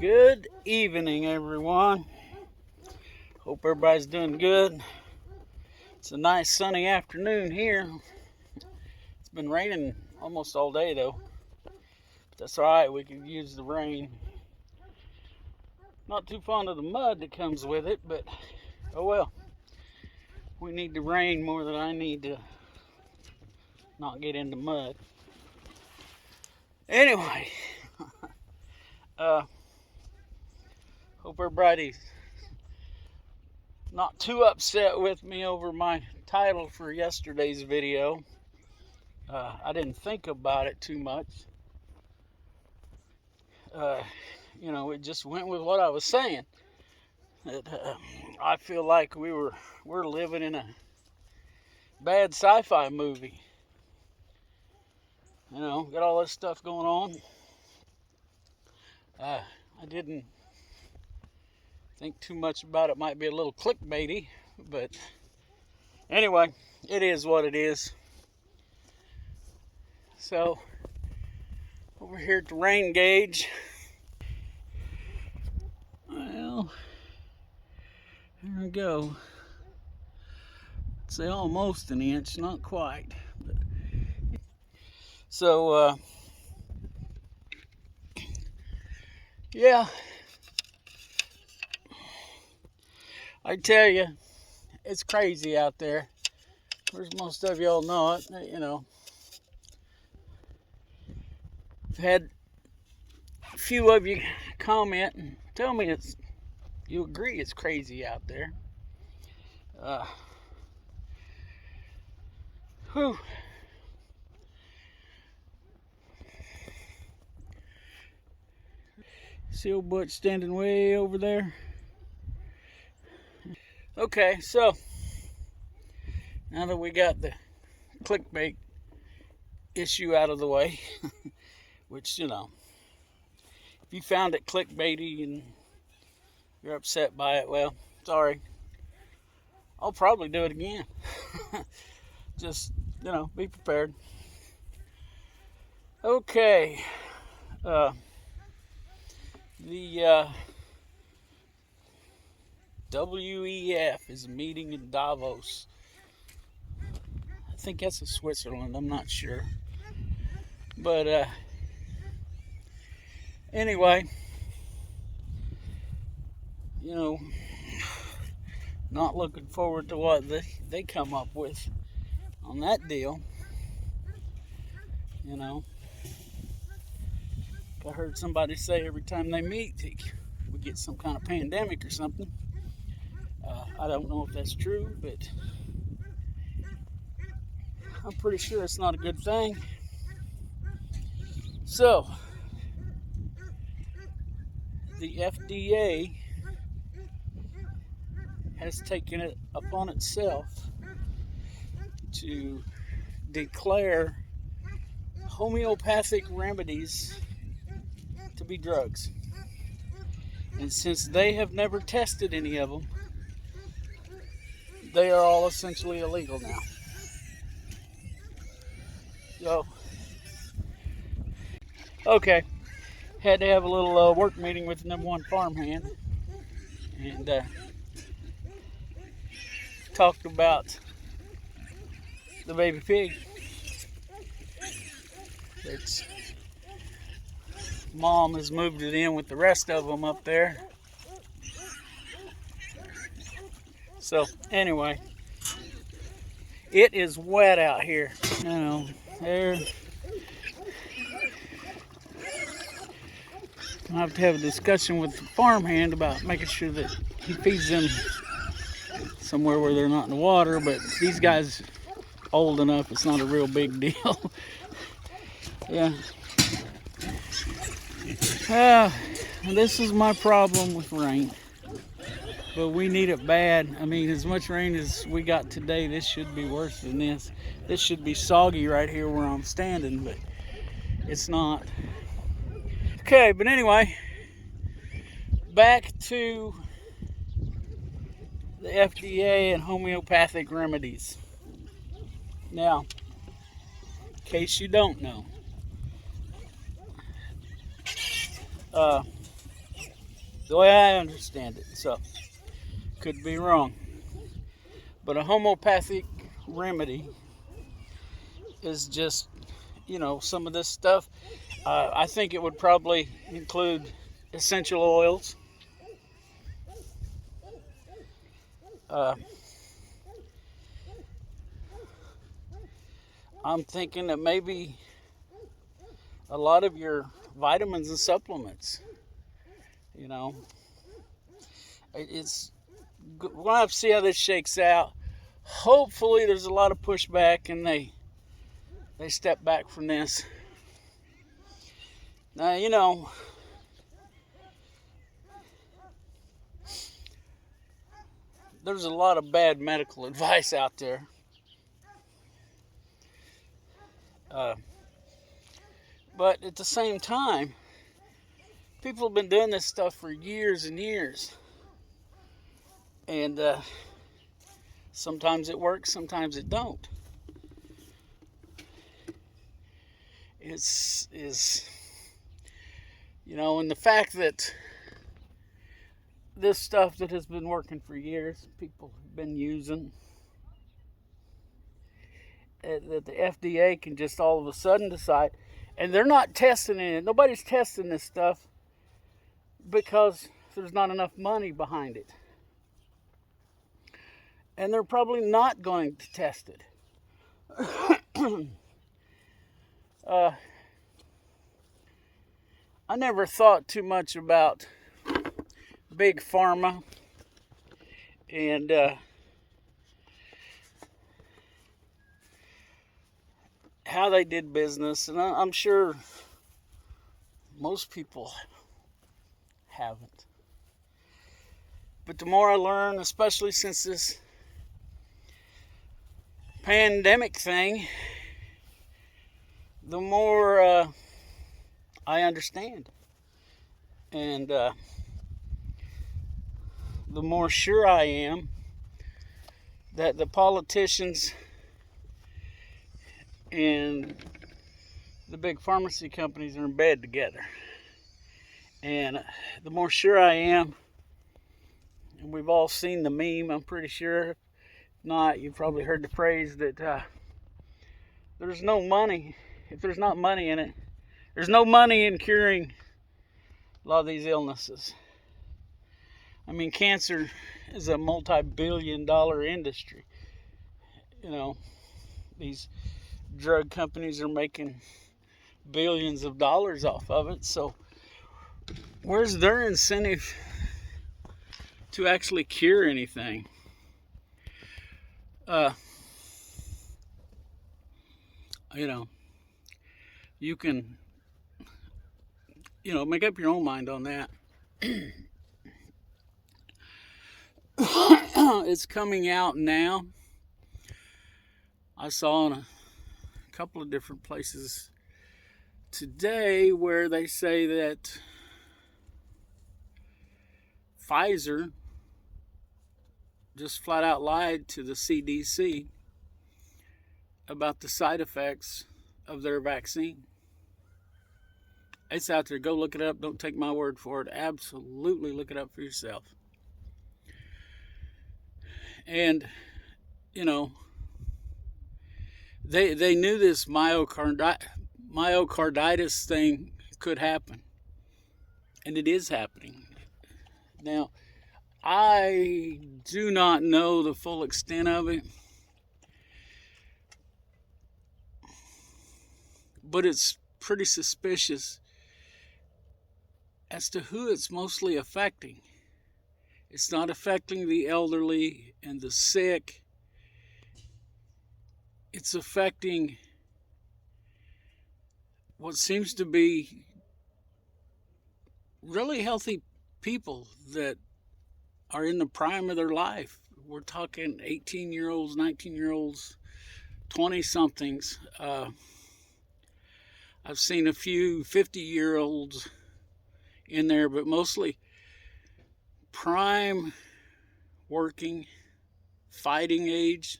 Good evening, everyone. Hope everybody's doing good. It's a nice sunny afternoon here. It's been raining almost all day though. But that's alright, we can use the rain. Not too fond of the mud that comes with it, but oh well. We need the rain more than I need to not get into mud. Anyway, hope everybody's not too upset with me over my title for yesterday's video. I didn't think about it too much. It just went with what I was saying. I feel like we're living in a bad sci-fi movie. Got all this stuff going on. I didn't think too much about it. Might be a little clickbaity, but anyway, it is what it is. So, over here at the rain gauge, well, here we go. I'd say almost an inch, not quite. So, yeah, I tell you, it's crazy out there. As most of y'all know it, I've had a few of you comment and tell me you agree it's crazy out there. Whew. See old Butch standing way over there? Okay, so now that we got the clickbait issue out of the way, which, if you found it clickbaity and you're upset by it, well, sorry. I'll probably do it again. Just, be prepared. Okay. The WEF is meeting in Davos. I think that's in Switzerland. I'm not sure. But anyway, not looking forward to what they come up with on that deal. I heard somebody say every time they meet, we get some kind of pandemic or something. I don't know if that's true, but I'm pretty sure it's not a good thing. So, the FDA has taken it upon itself to declare homeopathic remedies to be drugs. And since they have never tested any of them, they are all essentially illegal now. So, okay, had to have a little work meeting with the #1 farmhand, and talked about the baby pig. Its mom has moved it in with the rest of them up there. So anyway, it is wet out here. There. I'll have to have a discussion with the farmhand about making sure that he feeds them somewhere where they're not in the water, but these guys old enough, it's not a real big deal. Yeah. This is my problem with rain. But we need it bad. I mean, as much rain as we got today, this should be worse than this. This should be soggy right here where I'm standing, but it's not. Okay, but anyway, back to the FDA and homeopathic remedies. Now, in case you don't know, the way I understand it. So, could be wrong. But a homeopathic remedy is just, some of this stuff. I think it would probably include essential oils. I'm thinking that maybe a lot of your vitamins and supplements, it's we're going to have to see how this shakes out. Hopefully there's a lot of pushback and they step back from this. Now, there's a lot of bad medical advice out there. But at the same time, people have been doing this stuff for years and years. And sometimes it works, sometimes it don't. And the fact that this stuff that has been working for years, people have been using, that the FDA can just all of a sudden decide, and they're not testing it. Nobody's testing this stuff because there's not enough money behind it. And they're probably not going to test it. I never thought too much about big pharma and how they did business, and I'm sure most people haven't. But the more I learn, especially since this pandemic thing, the more I understand. And the more sure I am that the politicians and the big pharmacy companies are in bed together. And the more sure I am, and we've all seen the meme, I'm pretty sure. If not, you've probably heard the phrase that there's no money. If there's not money in it, there's no money in curing a lot of these illnesses. I mean, cancer is a multi-billion-dollar industry. These drug companies are making billions of dollars off of it. So where's their incentive to actually cure anything? You can, make up your own mind on that. It's coming out now. I saw in a couple of different places today where they say that Pfizer just flat out lied to the CDC about the side effects of their vaccine. It's out there. Go look it up. Don't take my word for it. Absolutely look it up for yourself. And, they knew this myocarditis thing could happen. And it is happening. Now, I do not know the full extent of it, but it's pretty suspicious as to who it's mostly affecting. It's not affecting the elderly and the sick. It's affecting what seems to be really healthy people that are in the prime of their life. We're talking 18-year-olds, 19-year-olds, 20-somethings. I've seen a few 50-year-olds in there, but mostly prime, working, fighting age.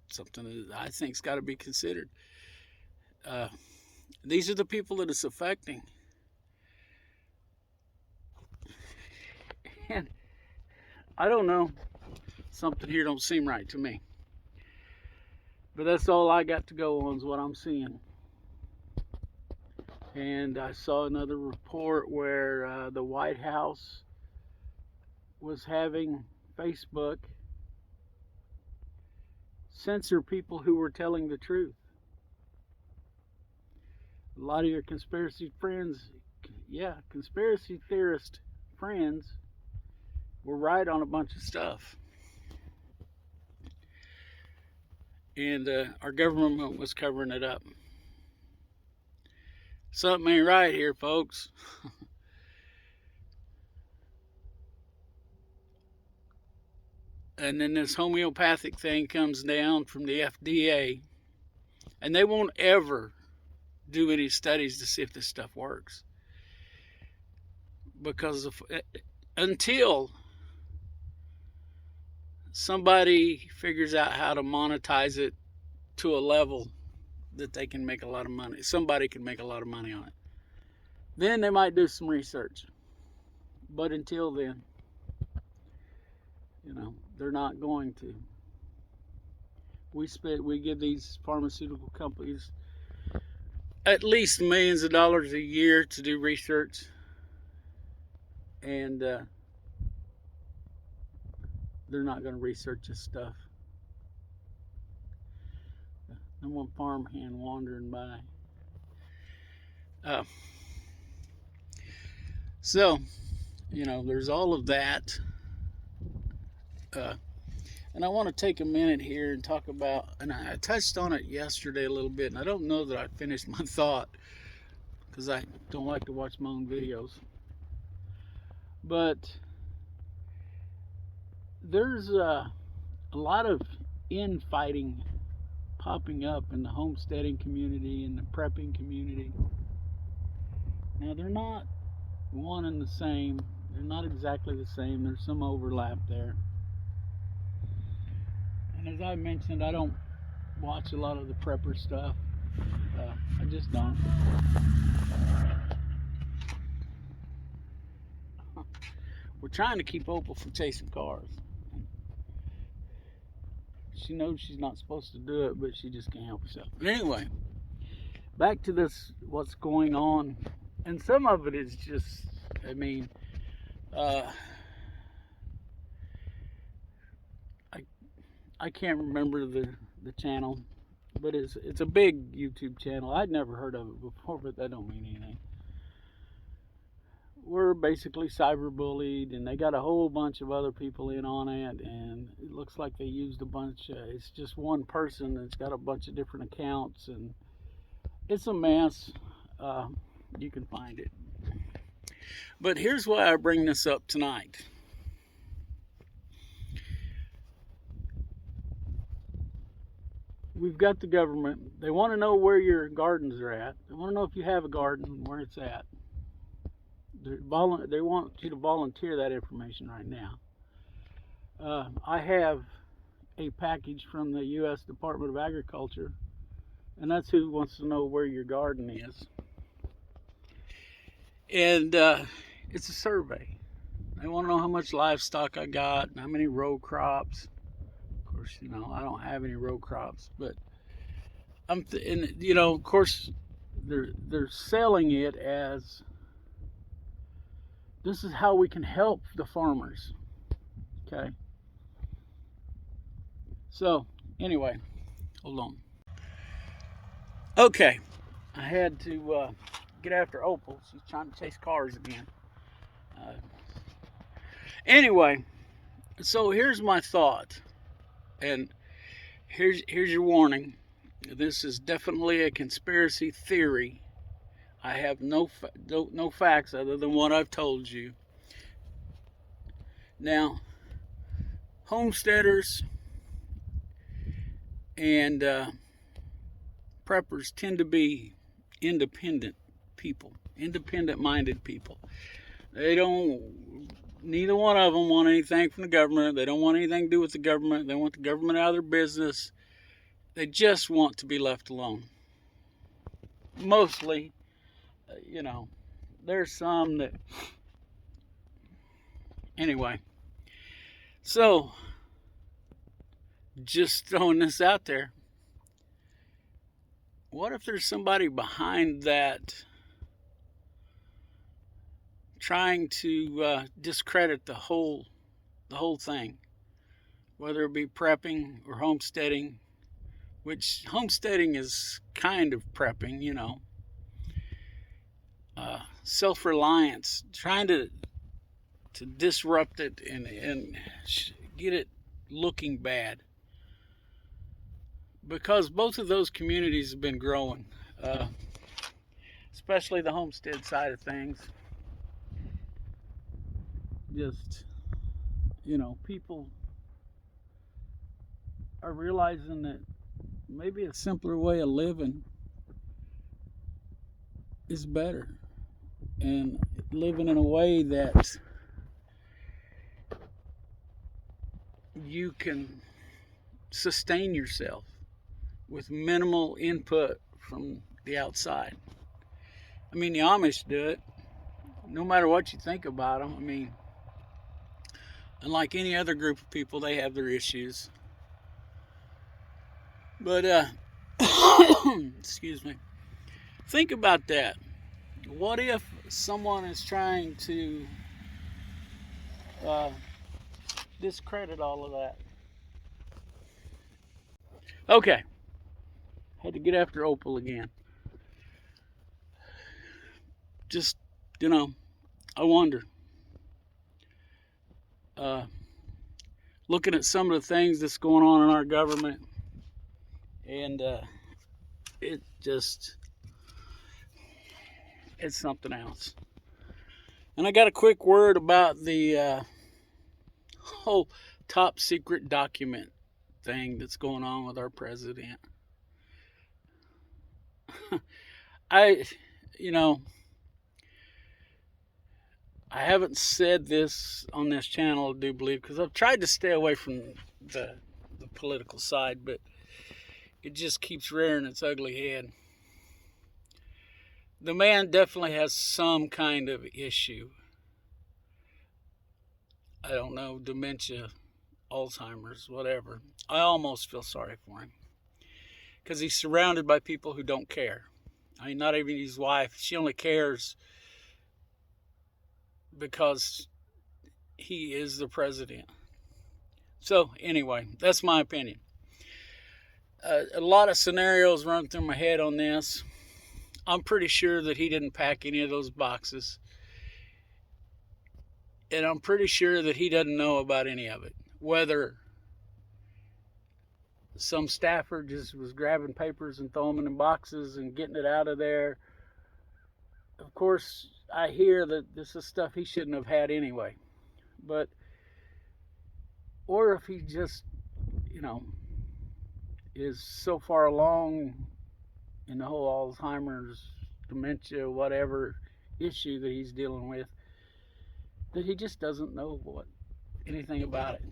Something that I think's got to be considered. These are the people that it's affecting. And I don't know, something here don't seem right to me. But that's all I got to go on is what I'm seeing. And I saw another report where the White House was having Facebook censor people who were telling the truth. A lot of your conspiracy friends, conspiracy theorist friends, were right on a bunch of stuff. And our government was covering it up. Something ain't right here, folks. And then this homeopathic thing comes down from the FDA, and they won't ever do any studies to see if this stuff works. Because until somebody figures out how to monetize it to a level that they can make a lot of money, somebody can make a lot of money on it, then they might do some research. But until then, they're not going to. We give these pharmaceutical companies at least millions of dollars a year to do research, and they're not going to research this stuff. I'm one farmhand wandering by. So, there's all of that. And I want to take a minute here and talk about, and I touched on it yesterday a little bit, and I don't know that I finished my thought because I don't like to watch my own videos. But there's a lot of infighting popping up in the homesteading community and the prepping community. Now, they're not one and the same. They're not exactly the same. There's some overlap there. And as I mentioned, I don't watch a lot of the prepper stuff. I just don't. We're trying to keep Opal from chasing cars. She knows she's not supposed to do it, but she just can't help herself. But anyway, back to this, what's going on. And some of it is just, I can't remember the channel, but it's a big YouTube channel. I'd never heard of it before, but that don't mean anything. We're basically cyberbullied, and they got a whole bunch of other people in on it, and it looks like they used a bunch. It's just one person that's got a bunch of different accounts, and it's a mess. You can find it. But here's why I bring this up tonight. We've got the government. They want to know where your gardens are at. They want to know if you have a garden, where it's at. They want you to volunteer that information right now. I have a package from the U.S. Department of Agriculture, and that's who wants to know where your garden is. And it's a survey. They want to know how much livestock I got, and how many row crops. Of course, I don't have any row crops, but of course, they're selling it as this is how we can help the farmers. Okay. So anyway, hold on. Okay, I had to get after Opal. She's trying to chase cars again. Anyway, so here's my thought, and here's your warning. This is definitely a conspiracy theory. I have no facts other than what I've told you. Now, homesteaders and preppers tend to be independent people, independent-minded people. Neither one of them want anything from the government. They don't want anything to do with the government. They want the government out of their business. They just want to be left alone. Mostly, there's some that Anyway, so just throwing this out there. What if there's somebody behind that trying to discredit the whole thing, whether it be prepping or homesteading, which homesteading is kind of prepping, self-reliance, trying to disrupt it and get it looking bad, because both of those communities have been growing, especially the homestead side of things. Just, people are realizing that maybe a simpler way of living is better, and living in a way that you can sustain yourself with minimal input from the outside. I mean, the Amish do it. No matter what you think about them, I mean, unlike any other group of people, they have their issues. But, excuse me. Think about that. What if someone is trying to discredit all of that? Okay. Had to get after Opal again. Just, I wonder. Looking at some of the things that's going on in our government, and it's something else. And I got a quick word about the whole top secret document thing that's going on with our president. I haven't said this on this channel, I do believe, because I've tried to stay away from the political side, but it just keeps rearing its ugly head. The man definitely has some kind of issue. I don't know, dementia, Alzheimer's, whatever. I almost feel sorry for him, because he's surrounded by people who don't care. I mean, not even his wife. She only cares because he is the president. So anyway, that's my opinion. A lot of scenarios run through my head on this. I'm pretty sure that he didn't pack any of those boxes. And I'm pretty sure that he doesn't know about any of it. Whether some staffer just was grabbing papers and throwing them in boxes and getting it out of there. Of course, I hear that this is stuff he shouldn't have had anyway. But, or if he just, is so far along in the whole Alzheimer's, dementia, whatever issue that he's dealing with, that he just doesn't know anything about it.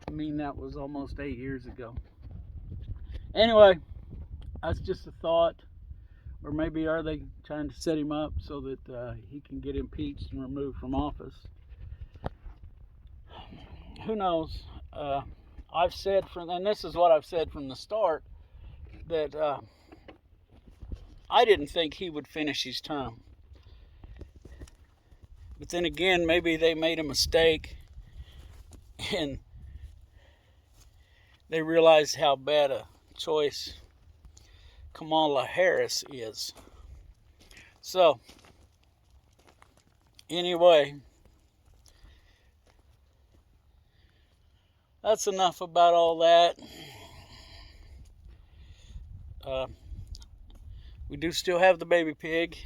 I mean, that was almost 8 years ago. Anyway, that's just a thought. Or maybe are they trying to set him up so that he can get impeached and removed from office? Who knows? I've said and this is what I've said from the start, that I didn't think he would finish his term. But then again, maybe they made a mistake and they realized how bad a choice Kamala Harris is. So, anyway, that's enough about all that. We do still have the baby pig.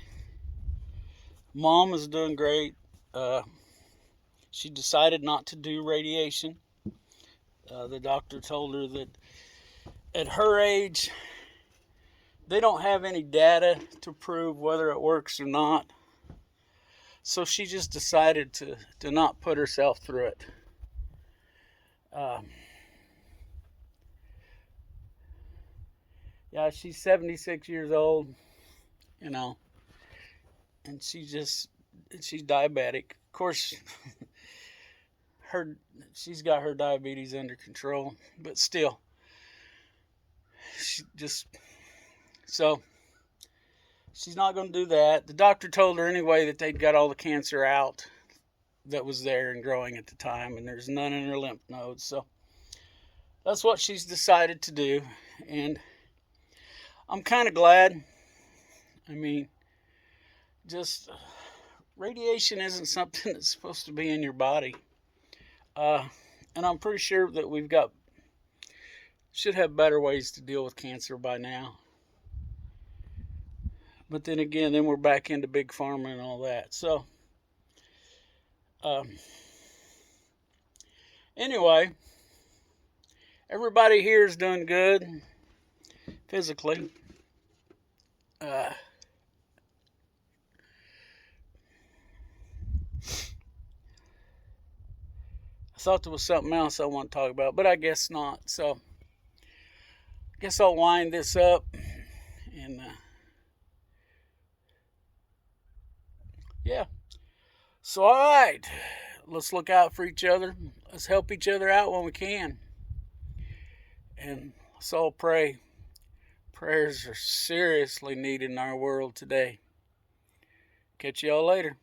Mom is doing great. She decided not to do radiation. The doctor told her that at her age, they don't have any data to prove whether it works or not. So she just decided to not put herself through it. Yeah, she's 76 years old, and she's diabetic. Of course, she's got her diabetes under control, but still, she just so she's not going to do that. The doctor told her anyway that they'd got all the cancer out that was there and growing at the time, and there's none in her lymph nodes. So that's what she's decided to do, and I'm kind of glad. I mean, just radiation isn't something that's supposed to be in your body. And I'm pretty sure that should have better ways to deal with cancer by now. But then again, then we're back into big pharma and all that. So, anyway, everybody here is doing good physically. I thought there was something else I want to talk about, but I guess not. So, I guess I'll wind this up and yeah. So, all right, let's look out for each other. Let's help each other out when we can. And let's all pray. Prayers are seriously needed in our world today. Catch y'all later.